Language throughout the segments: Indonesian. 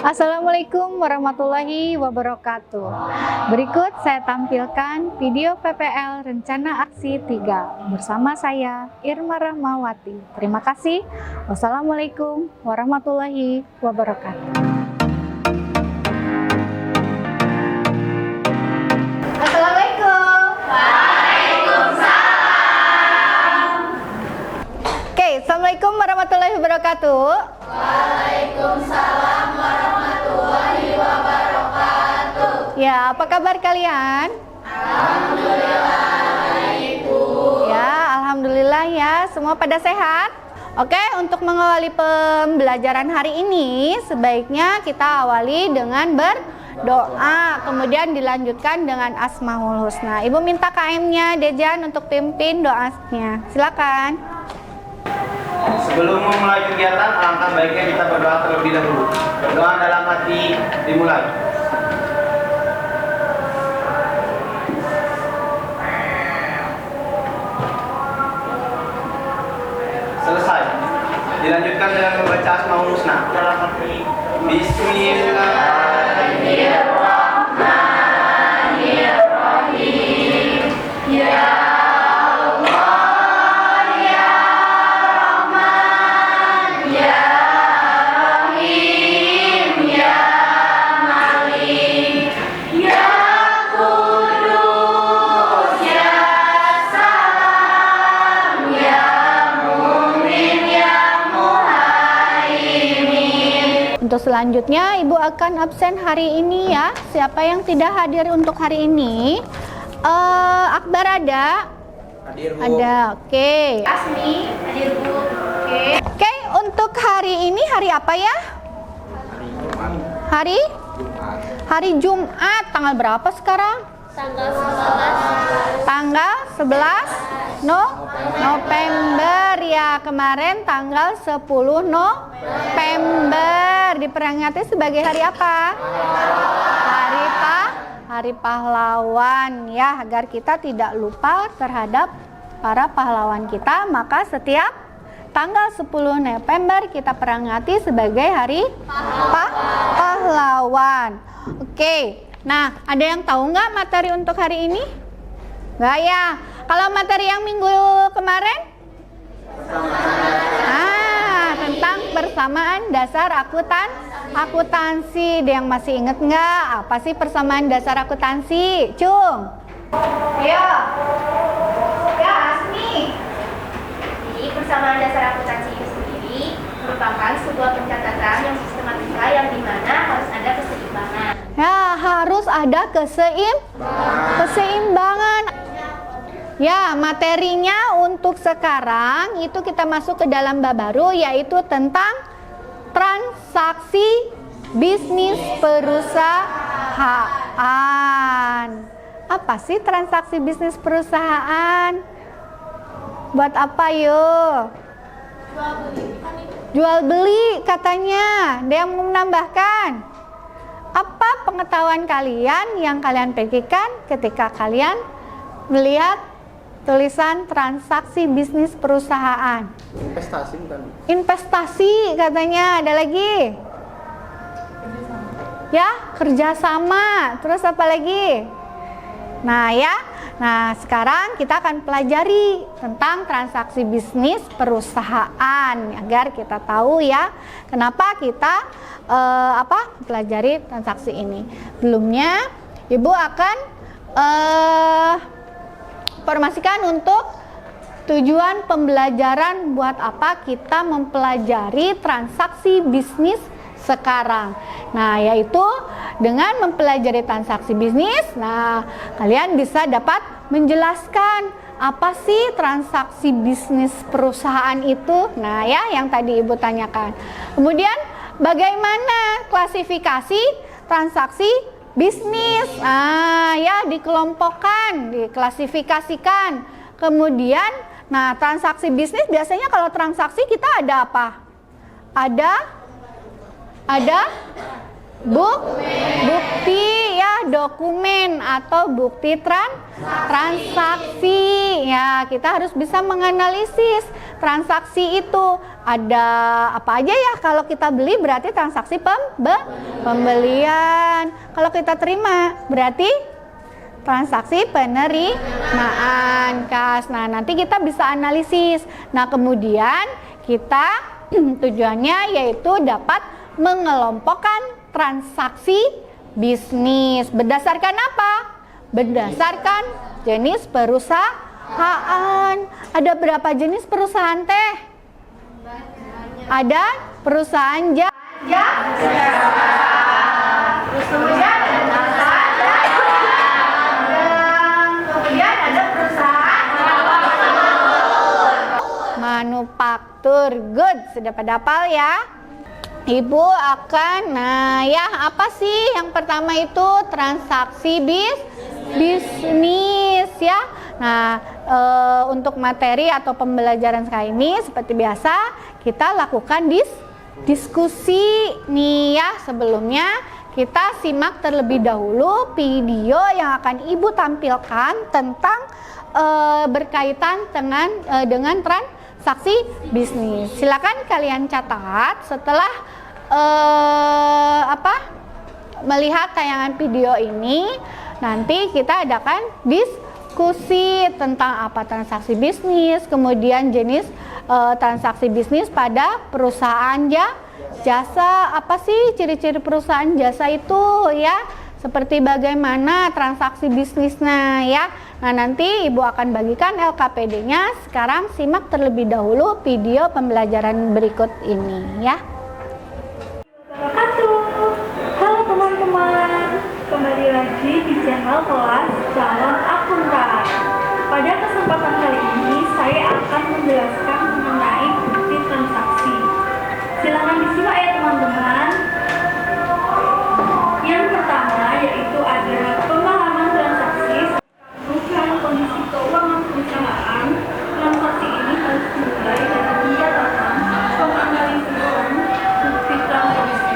Assalamualaikum warahmatullahi wabarakatuh. Berikut saya tampilkan video PPL Rencana Aksi 3 bersama saya Irma Rahmawati. Terima kasih. Wassalamualaikum warahmatullahi wabarakatuh. Assalamualaikum. Waalaikumsalam. Oke, Assalamualaikum warahmatullahi wabarakatuh. Waalaikumsalam warahmatullahi wabarakatuh. Ya, apa kabar kalian? Alhamdulillah, Ibu. Ya, alhamdulillah ya, semua pada sehat. Oke, untuk mengawali pembelajaran hari ini, sebaiknya kita awali dengan berdoa, kemudian dilanjutkan dengan Asmaul Husna. Ibu minta KM-nya Dejan untuk pimpin doanya. Silakan. Sebelum memulai kegiatan, alangkah baiknya kita berdoa terlebih dahulu. Berdoa dalam hati dimulai. Selesai. Dilanjutkan dengan membaca Asmaul Husna dalam hati. Bismillahirrahmanirrahim. Ya Untuk selanjutnya, Ibu akan absen hari ini ya. Siapa yang tidak hadir untuk hari ini? Akbar ada? hadir, Bu. Ada, oke. Asmi, hadir Bu. Oke. Oke, untuk hari ini hari apa ya? Hari? Hari Jumat. Tanggal berapa sekarang? Tanggal 11. Tanggal 11 November ya. Kemarin tanggal 10 November diperingati sebagai hari apa? Hari pahlawan ya, agar kita tidak lupa terhadap para pahlawan kita, maka setiap tanggal 10 November kita peringati sebagai hari pahlawan. Oke. Nah, ada yang tahu nggak materi untuk hari ini? Nggak ya? Kalau materi yang minggu kemarin? Tentang persamaan dasar akuntansi. Ada yang masih inget nggak? Apa sih persamaan dasar akuntansi? Cung? Ya. Ya, Asmi. Jadi persamaan dasar akuntansi itu sendiri merupakan sebuah pencatatan yang sistematika yang dimana harus ada keseimbangan. Ya, harus ada keseimbangan. Ya, materinya untuk sekarang itu kita masuk ke dalam bab baru, yaitu tentang transaksi bisnis perusahaan. Apa sih transaksi bisnis perusahaan? Buat apa yuk? Jual beli katanya. Ada yang mau menambahkan? Apa pengetahuan kalian yang kalian pikirkan ketika kalian melihat tulisan transaksi bisnis perusahaan? Investasi bukan? Investasi katanya. Ada lagi? Ya, kerjasama. Terus apa lagi? Nah ya, sekarang kita akan pelajari tentang transaksi bisnis perusahaan agar kita tahu ya kenapa kita pelajari transaksi ini. Sebelumnya, Ibu akan informasikan untuk tujuan pembelajaran buat apa kita mempelajari transaksi bisnis sekarang. Nah, yaitu dengan mempelajari transaksi bisnis, kalian bisa dapat menjelaskan apa sih transaksi bisnis perusahaan itu. Nah, ya yang tadi Ibu tanyakan. Kemudian bagaimana klasifikasi transaksi bisnis? Ya dikelompokkan, diklasifikasikan. Kemudian, transaksi bisnis biasanya kalau transaksi kita ada apa? Ada bukti ya, dokumen atau bukti transaksi. Ya, kita harus bisa menganalisis transaksi itu. Ada apa aja ya? Kalau kita beli berarti transaksi pembelian. Kalau kita terima berarti transaksi penerimaan kas. Nah, nanti kita bisa analisis. Nah, kemudian kita tujuannya yaitu dapat mengelompokkan transaksi bisnis. Berdasarkan apa? Berdasarkan jenis perusahaan. Ada berapa jenis perusahaan teh? Ada perusahaan jasa. Kemudian ada perusahaan dagang. Kemudian ada perusahaan manufaktur. Good, sudah pada hafal ya? Ibu akan, ya apa sih yang pertama itu transaksi bisnis ya. Nah, untuk materi atau pembelajaran kali ini seperti biasa kita lakukan diskusi nih ya. Sebelumnya kita simak terlebih dahulu video yang akan Ibu tampilkan tentang berkaitan dengan transaksi bisnis. Silakan kalian catat setelah melihat tayangan video ini. Nanti kita adakan diskusi tentang apa transaksi bisnis, kemudian jenis transaksi bisnis pada perusahaan jasa. Apa sih ciri-ciri perusahaan jasa itu ya? Seperti bagaimana transaksi bisnisnya ya. Nah, nanti Ibu akan bagikan LKPD-nya. Sekarang simak terlebih dahulu video pembelajaran berikut ini ya. Halo teman-teman, kembali lagi di channel kelas calon akuntan. Pada kesempatan kali ini saya akan menjelaskan mengenai bukti transaksi. Silakan disimak ya teman-teman. Yang pertama yaitu ada pemahaman transaksi, bukan kondisi keuangan perusahaan. Transaksi ini harus dimulai dari dinyatakan penganalisisan bukti transaksi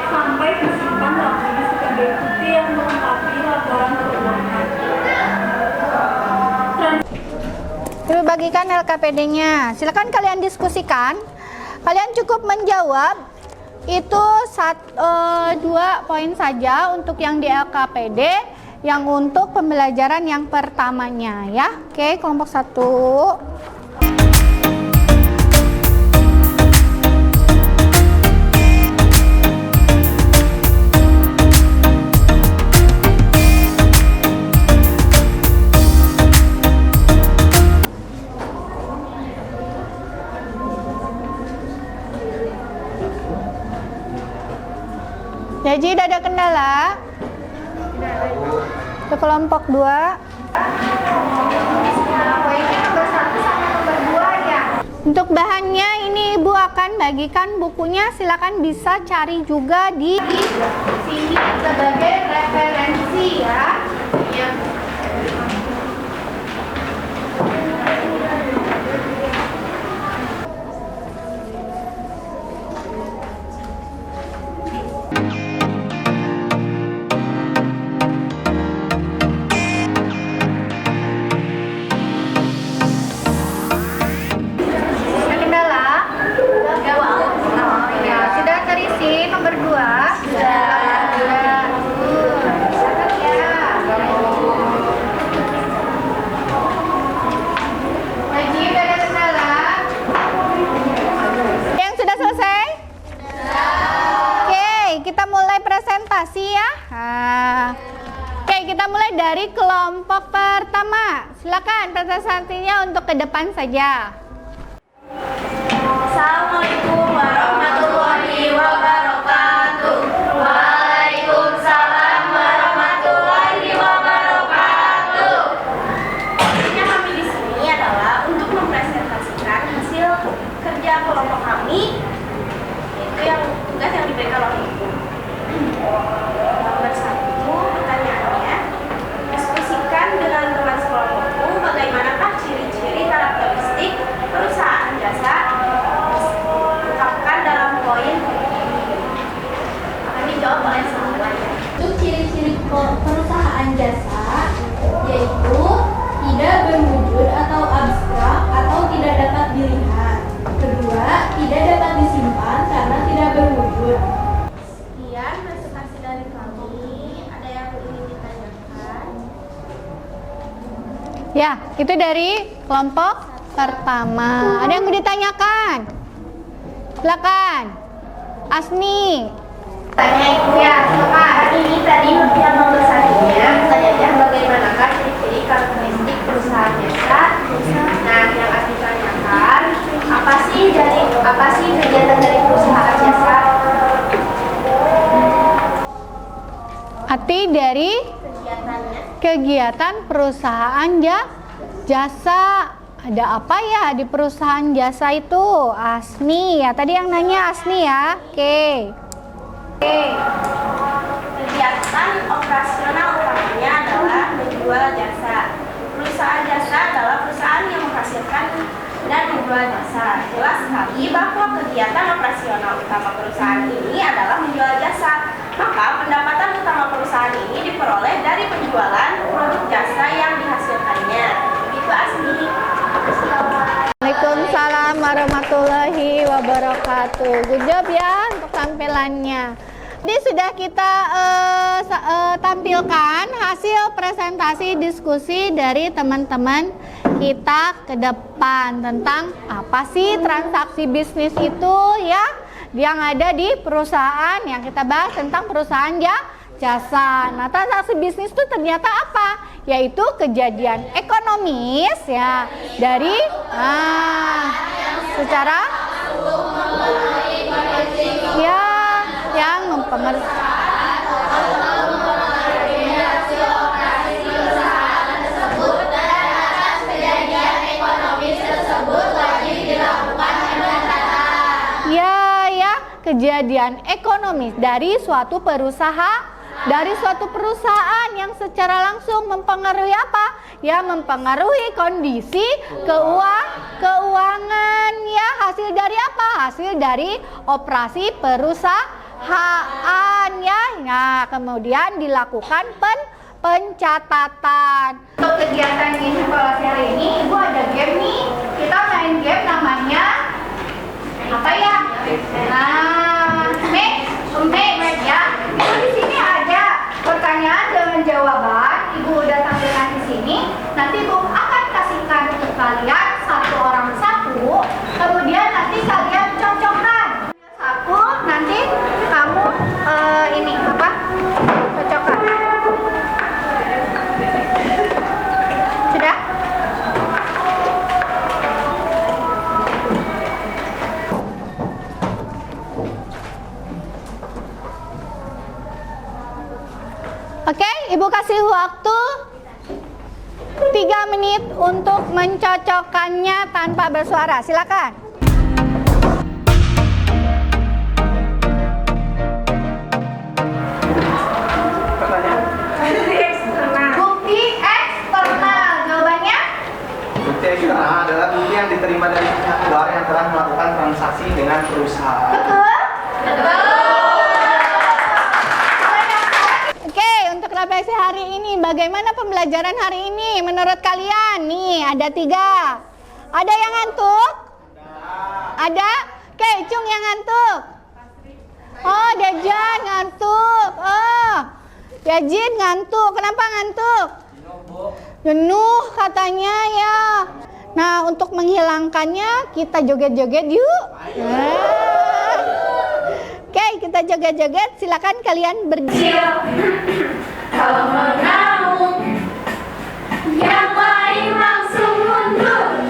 sampai disimpan lagi sebagai bukti yang melengkapi laporan keuangan. Ibu bagikan LKPD-nya. Silakan kalian diskusikan. Kalian cukup menjawab itu 2 poin saja untuk yang di LKPD, yang untuk pembelajaran yang pertamanya ya. Oke, kelompok 1. Jadi ada kendala? Ke kelompok 2. Poinnya nomor 1 sama nomor 2 ya. Untuk bahannya ini Ibu akan bagikan bukunya, silakan bisa cari juga di Sini sebagai referensi ya. Ya. Ada kendala? Oh iya, sudah terisi nomor 2? Sudah. Catat ya. Wajib ada kendala? Yang sudah selesai? Oke, kita mulai presentasi ya. Oke, kita mulai dari kelompok pertama. Silakan presentasinya untuk ke depan saja. Assalamualaikum warahmatullahi wabarakatuh. Waalaikumsalam warahmatullahi wabarakatuh. Tugasnya kami di sini adalah untuk mempresentasikan hasil kerja kelompok kami, yaitu yang tugas yang diberikan oleh Ibu. Nomor 1, pertanyaannya, diskusikan dengan teman sekelompokmu bagaimanakah ciri-ciri karakteristik perusahaan jasa, yaitu tidak berwujud atau abstrak atau tidak dapat dilihat. Kedua, tidak dapat disimpan karena tidak berwujud. Sekian presentasi dari kami. Ada yang ingin ditanyakan? Ya, itu dari kelompok pertama. Ada yang mau ditanyakan? Silakan. Asni. Tanya Ibu ya, Pak. Ini tadi yang nomor satunya pertanyaannya bagaimanakah ciri-ciri karakteristik perusahaan jasa? Nah, yang akan ditanyakan apa sih kegiatan dari perusahaan jasa? Arti dari Kegiatannya? kegiatan perusahaan jasa. Ada apa ya di perusahaan jasa itu? Asni ya, tadi yang nanya Asni ya. Oke. Kegiatan operasional utamanya adalah menjual jasa. Perusahaan jasa adalah perusahaan yang menghasilkan dan menjual jasa. Jelas sekali bahwa kegiatan operasional utama perusahaan ini adalah menjual jasa. Maka pendapatan utama perusahaan ini diperoleh dari penjualan produk jasa yang dihasilkannya. Itu Asmi. Waalaikumsalam warahmatullahi wabarakatuh. Good job ya untuk tampilannya. Jadi sudah kita tampilkan hasil presentasi diskusi dari teman-teman kita ke depan tentang apa sih transaksi bisnis itu ya yang ada di perusahaan. Yang kita bahas tentang perusahaan jasa. Nah, transaksi bisnis itu ternyata apa? Yaitu kejadian ekonomis ya dari secara ya yang mempengaruhi kejadian ekonomis dari suatu perusahaan yang secara langsung mempengaruhi apa? Ya, mempengaruhi kondisi keuangan ya. Hasil dari apa? Hasil dari operasi perusahaan ya. Nah, kemudian dilakukan pencatatan. Untuk kegiatan di sekolah hari ini, Ibu ada game nih. Kita main game namanya apa ya? Nah, Make ya. Itu di sini ada pertanyaan dengan jawaban. Ibu udah tampilkan di sini. Nanti Ibu akan kasihkan ke kalian satu. Kemudian nanti kalian cocokkan. Satu, nanti kamu cocokkan. Sudah? Oke, Ibu kasih waktu 3 menit untuk mencocokkannya tanpa bersuara. Silakan. Bukti eksternal. Jawabannya? Bukti eksternal adalah bukti yang diterima dari pihak luar yang telah melakukan transaksi dengan perusahaan. Betul? Oke, untuk refleksi hari ini, bagaimana pembelajaran hari ini menurut kalian? Nih, ada 3. Ada yang ngantuk? Ada? Oke, Cung yang ngantuk. Oh, Dejan ngantuk. Oh, Yajin ngantuk. Kenapa ngantuk? Jenuh katanya ya. Nah, untuk menghilangkannya kita joget-joget yuk. Oke, kita joget-joget. Silakan kalian berjial. Kalau mengamuk, yang lain langsung mundur.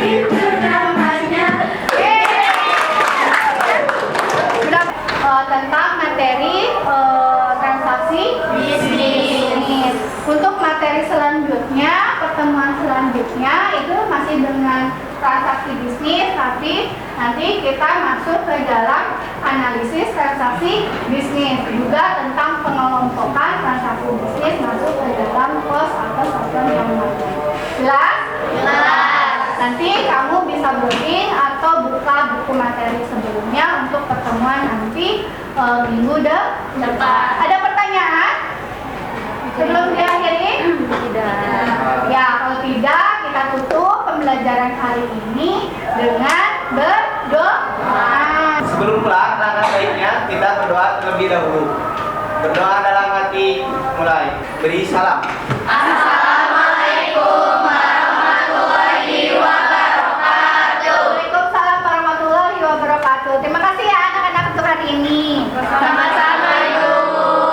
Itu namanya Tentang materi transaksi bisnis. Untuk materi selanjutnya, pertemuan selanjutnya itu masih dengan transaksi bisnis, tapi nanti kita masuk ke dalam analisis transaksi bisnis, juga tentang pengelompokan transaksi bisnis masuk ke dalam cost atau satuan yang lain. Jelas? Jelas. Nanti kamu bisa browsing atau buka buku materi sebelumnya untuk pertemuan nanti menghadapi minggu depan. Ada pertanyaan sebelum diakhiri? Tidak. Ya, kalau tidak kita tutup pembelajaran hari ini dengan berdoa. Sebelum pulang, langkah baiknya kita berdoa terlebih dahulu. Berdoa dalam hati mulai. Beri salam. Assalamualaikum